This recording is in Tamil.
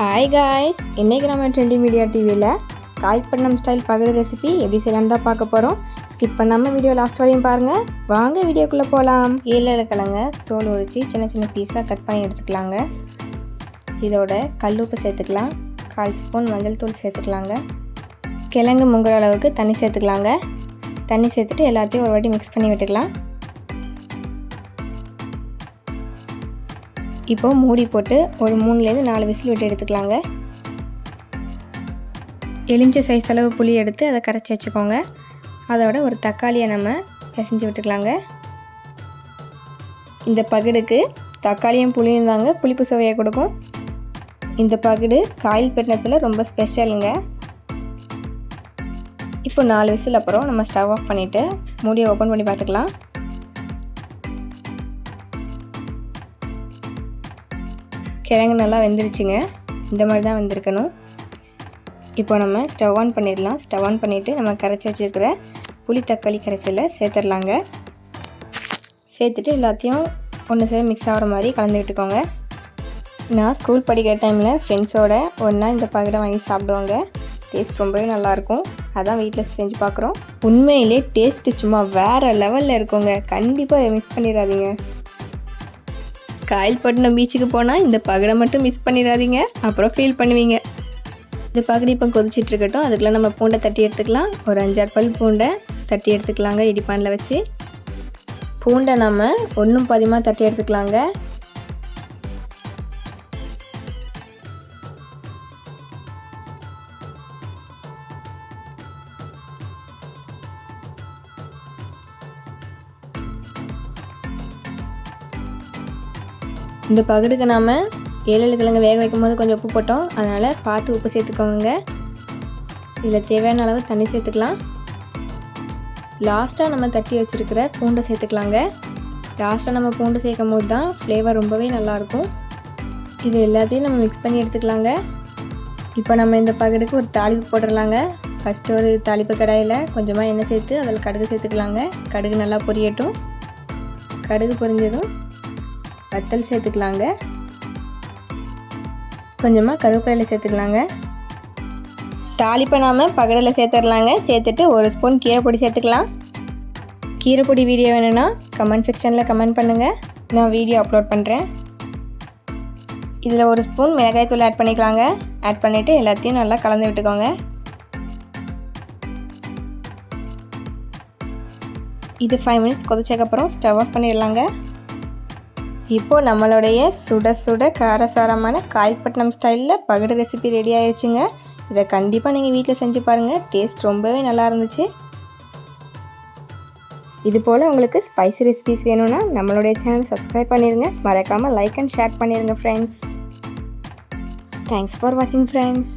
ஹாய் காய்ஸ், இன்றைக்கி நம்ம ட்ரெண்டி மீடியா டிவியில் காய்பட்னம் ஸ்டைல் பகடு ரெசிபி எப்படி செய்யலான்னு தான் பார்க்க போகிறோம். ஸ்கிப் பண்ணாமல் வீடியோ லாஸ்ட் வரையும் பாருங்கள். வாங்க வீடியோக்குள்ளே போகலாம். ஏழக்கிழங்க தோல் உரித்து சின்ன சின்ன பீஸாக கட் பண்ணி எடுத்துக்கலாங்க. இதோட கல்லுப்பு சேர்த்துக்கலாம். 1/4 ஸ்பூன் மஞ்சள் தூள் சேர்த்துக்கலாங்க. கிழங்கு முங்குற அளவுக்கு தண்ணி சேர்த்துக்கலாங்க. தண்ணி சேர்த்துட்டு எல்லாத்தையும் ஒரு வாட்டி மிக்ஸ் பண்ணி விட்டுக்கலாம். இப்போ மூடி போட்டு ஒரு 3-4 விசில் விட்டு எடுத்துக்கலாங்க. எலுமிச்சை சைஸ் அளவு புளி எடுத்து அதை கரைச்சி வச்சுக்கோங்க. அதோட ஒரு தக்காளியை நம்ம பிசைஞ்சு விட்டுக்கலாங்க. இந்த பகடுக்கு தக்காளியும் புளியும் தாங்க புளிப்பு சுவையை கொடுக்கும். இந்த பகடு காயல்பட்டினத்தில் ரொம்ப ஸ்பெஷலுங்க. இப்போ 4 விசில் அப்புறம் நம்ம ஸ்டவ் ஆஃப் பண்ணிவிட்டு மூடியை ஓப்பன் பண்ணி பார்த்துக்கலாம். கிழங்கு நல்லா வெந்துருச்சுங்க. இந்த மாதிரி தான் வெந்திருக்கணும். இப்போ நம்ம ஸ்டவ் ஆன் பண்ணிடலாம். ஸ்டவ் ஆன் பண்ணிவிட்டு நம்ம கரைச்சி வச்சுருக்கிற புளி தக்காளி கரைசலை சேர்த்துடலாங்க. சேர்த்துட்டு எல்லாத்தையும் ஒன்று சேர மிக்ஸ் ஆகிற மாதிரி கலந்து விட்டுக்கோங்க. நான் ஸ்கூல் படிக்கிற டைமில் ஃப்ரெண்ட்ஸோட ஒன்றா இந்த பகடை வாங்கி சாப்பிடுவாங்க. டேஸ்ட் ரொம்பவே நல்லாயிருக்கும். அதான் வீட்டில் செஞ்சு பார்க்குறோம். உண்மையிலே டேஸ்ட்டு சும்மா வேறு லெவலில் இருக்குங்க. கண்டிப்பாக மிஸ் பண்ணிடாதீங்க. காயல்பட்டினம் பீச்சுக்கு போனால் இந்த பகடை மட்டும் மிஸ் பண்ணிடாதீங்க, அப்புறம் ஃபீல் பண்ணுவீங்க. இந்த பகடி இப்போ கொதிச்சிட்டு இருக்கட்டும். அதுக்குள்ளே நம்ம பூண்டை தட்டி எடுத்துக்கலாம். ஒரு 5-6 பல் பூண்டை தட்டி எடுத்துக்கலாங்க. இடிப்பானில் வச்சு பூண்டை நம்ம 1 பாதியமாக தட்டி எடுத்துக்கலாங்க. இந்த பகடுக்கு நாம் 7 கிழங்கு வேக வைக்கும் போது கொஞ்சம் உப்பு போட்டோம். அதனால் பார்த்து உப்பு சேர்த்துக்கோங்க. இதில் தேவையான அளவு தண்ணி சேர்த்துக்கலாம். லாஸ்ட்டாக நம்ம தட்டி வச்சுருக்கிற பூண்டை சேர்த்துக்கலாங்க. லாஸ்ட்டாக நம்ம பூண்டு சேர்க்கும் போது தான் ஃப்ளேவர் ரொம்பவே நல்லாயிருக்கும். இது எல்லாத்தையும் நம்ம மிக்ஸ் பண்ணி எடுத்துக்கலாங்க. இப்போ நம்ம இந்த பகடுக்கு ஒரு தாளிப்பு போட்டுடலாங்க. ஃபஸ்ட்டு ஒரு தாளிப்பு கடாயில் கொஞ்சமாக எண்ணெய் சேர்த்து அதில் கடுகு சேர்த்துக்கலாங்க. கடுகு நல்லா பொரியட்டும். கடுகு பொரிஞ்சதும் வத்தல் சேர்த்துக்கலாங்க. கொஞ்சமாக கருவேப்பிலை சேர்த்துக்கலாங்க. தாளிப்பை நாம் பகடில் சேர்த்துடலாங்க. சேர்த்துட்டு 1 ஸ்பூன் கீரைப்பொடி சேர்த்துக்கலாம். கீரைப்பொடி வீடியோ வேணும்னா கமெண்ட் செக்ஷனில் கமெண்ட் பண்ணுங்கள். நான் வீடியோ அப்லோட் பண்ணுறேன். இதில் 1 ஸ்பூன் மிளகாய் தூள் ஆட் பண்ணிக்கலாங்க. ஆட் பண்ணிவிட்டு எல்லாத்தையும் நல்லா கலந்து விட்டுக்கோங்க. இது 5 மினிட்ஸ் கொதிச்சக்கப்புறம் ஸ்டவ் ஆஃப் பண்ணிடலாங்க. இப்போது நம்மளுடைய சுட சுட காரசாரமான காய்பட்னம் ஸ்டைலில் பகடு ரெசிபி ரெடி ஆயிடுச்சுங்க. இதை கண்டிப்பாக நீங்கள் வீட்டில் செஞ்சு பாருங்கள். டேஸ்ட் ரொம்பவே நல்லா இருந்துச்சு. இது போல் உங்களுக்கு ஸ்பைசி ரெசிபிஸ் வேணும்னா நம்மளுடைய சேனல் சப்ஸ்கிரைப் பண்ணிடுங்க. மறக்காமல் லைக் அண்ட் ஷேர் பண்ணிடுங்க ஃப்ரெண்ட்ஸ். தேங்க்ஸ் ஃபார் வாட்சிங் ஃப்ரெண்ட்ஸ்.